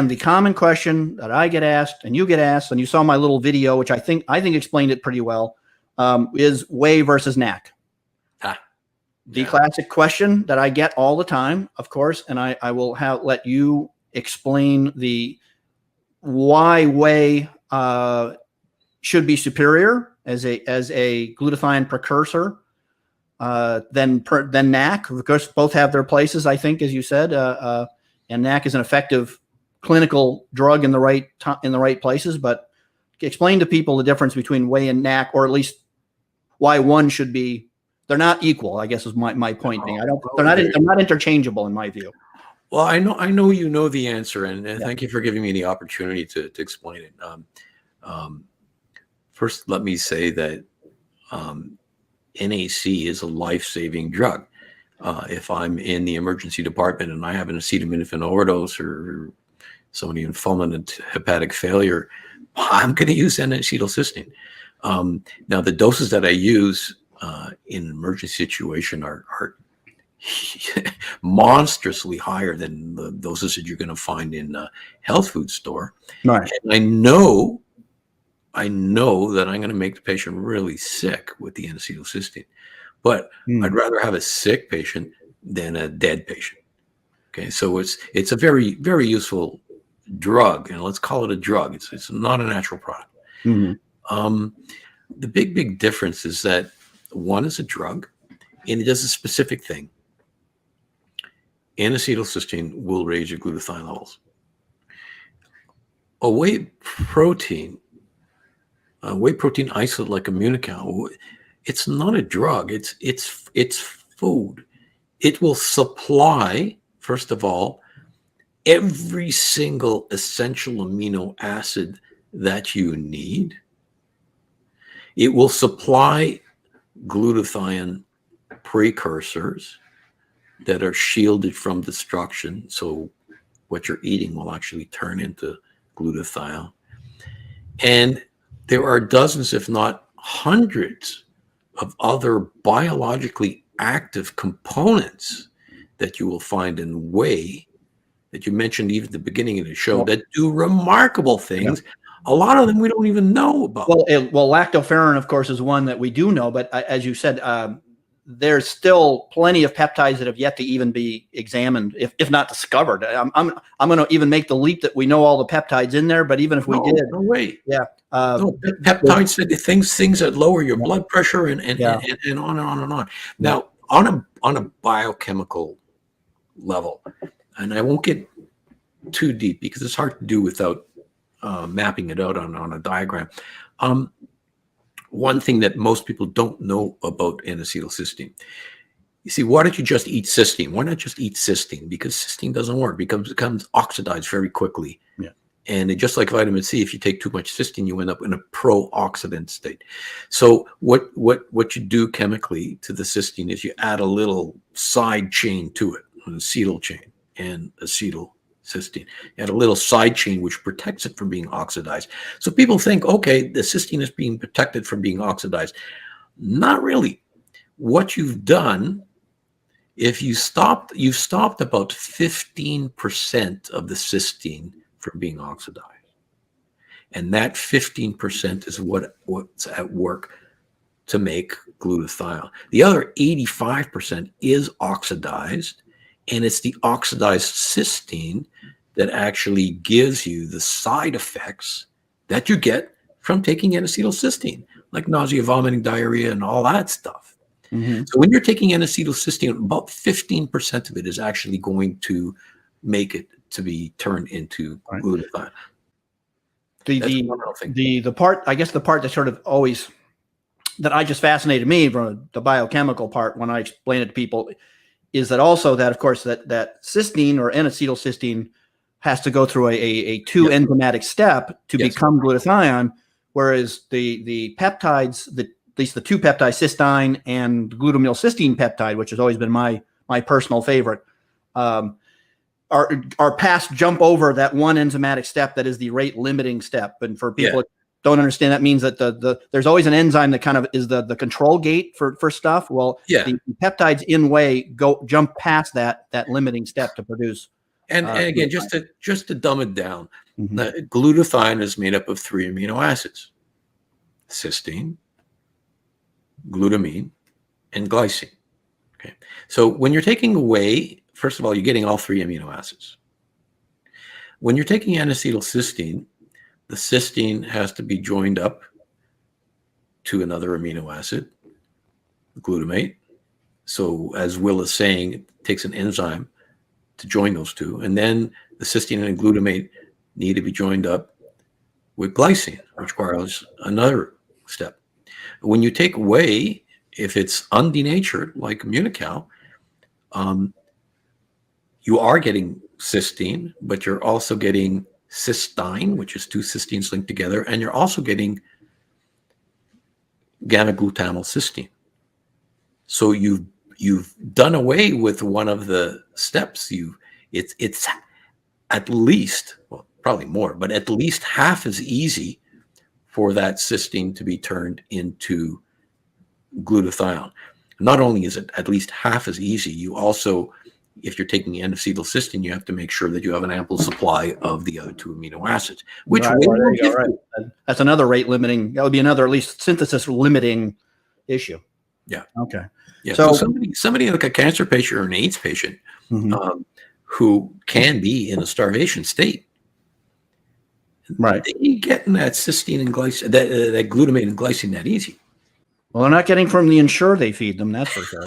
the common question that I get asked and you get asked, and you saw my little video, which I think explained it pretty well, is whey versus NAC. The classic question that I get all the time, of course, and I will let you explain why whey should be superior as a glutathione precursor than NAC. Of course, both have their places, I think, as you said, and NAC is an effective clinical drug in the right places. But explain to people the difference between whey and NAC, or at least why one should be. They're not equal, I guess, is my point being. They're not interchangeable in my view. Well, I know you know the answer, and thank you for giving me the opportunity to explain it. First, let me say that NAC is a life-saving drug. If I'm in the emergency department and I have an acetaminophen overdose or somebody in fulminant hepatic failure, I'm going to use N-acetylcysteine. Now, the doses that I use in an emergency situation are monstrously higher than the doses that you're going to find in a health food store. Right. And I know that I'm going to make the patient really sick with the N-acetylcysteine, but I'd rather have a sick patient than a dead patient. Okay, so it's a very, very useful drug, and let's call it a drug. It's not a natural product. Mm-hmm. The big difference is that one is a drug, and it does a specific thing. N-acetylcysteine will raise your glutathione levels. A whey protein isolate like Immunocal, it's not a drug. It's food. It will supply, first of all, every single essential amino acid that you need. It will supply glutathione precursors that are shielded from destruction. So what you're eating will actually turn into glutathione. And there are dozens, if not hundreds, of other biologically active components that you will find in whey that you mentioned even at the beginning of the show that do remarkable things. Yeah. A lot of them we don't even know about. Well, lactoferrin, of course, is one that we do know. But as you said, there's still plenty of peptides that have yet to even be examined, if not discovered. I'm going to even make the leap that we know all the peptides in there. But even if we did, no way. Yeah. Peptides, things that lower your blood pressure and on and on and on. Now, on a biochemical level, and I won't get too deep because it's hard to do without mapping it out on a diagram. One thing that most people don't know about N-acetylcysteine. You see, why don't you just eat cysteine? Why not just eat cysteine? Because cysteine doesn't work because it becomes oxidized very quickly. Yeah. And just like vitamin C, if you take too much cysteine, you end up in a pro-oxidant state. So what you do chemically to the cysteine is you add a little side chain to it, an acetyl chain and acetylcysteine. You add a little side chain which protects it from being oxidized. So people think, okay, the cysteine is being protected from being oxidized. Not really. What you've done, if you've stopped about 15% of the cysteine from being oxidized. And that 15% is what's at work to make glutathione. The other 85% is oxidized, and it's the oxidized cysteine that actually gives you the side effects that you get from taking N-acetylcysteine, like nausea, vomiting, diarrhea, and all that stuff. Mm-hmm. So when you're taking N-acetylcysteine, about 15% of it is actually going to make it to be turned into glutathione. The part, I guess the part that sort of always, that I just fascinated me from the biochemical part when I explain it to people, is that also that, of course, that cysteine or N-acetylcysteine has to go through a two enzymatic step to become glutathione, whereas the peptides, at least the two peptides, cysteine and glutamylcysteine peptide, which has always been my personal favorite, are past jump over that one enzymatic step that is the rate limiting step. And for people that don't understand, that means that there's always an enzyme that kind of is the control gate for stuff. Well, the peptides in whey jump past that limiting step to produce And again, just to dumb it down, Mhm. glutathione is made up of 3 amino acids: cysteine, glutamine, and glycine. Okay. So when you're taking whey, first of all, you're getting all 3 amino acids. When you're taking N-acetylcysteine, the cysteine has to be joined up to another amino acid, glutamate. So as Will is saying, it takes an enzyme to join those two. And then the cysteine and glutamate need to be joined up with glycine, which requires another step. When you take whey, if it's undenatured, like Munical, you are getting cysteine, but you're also getting cysteine, which is 2 cysteines linked together, and you're also getting gamma-glutamyl-cysteine. So you've done away with one of the steps. It's at least, well, probably more, but at least half as easy for that cysteine to be turned into glutathione. Not only is it at least half as easy, you also, if you're taking N-acetylcysteine, you have to make sure that you have an ample supply of the other 2 amino acids, which Right, whey well, there will you go, give right. you. That's another rate limiting. That would be another at least synthesis limiting issue. Yeah. Okay. Yeah. So, So somebody like a cancer patient or an AIDS patient who can be in a starvation state, right. they ain't getting that cysteine and glycine, that glutamate and glycine that easy. Well, they're not getting from the insure they feed them. That's for sure.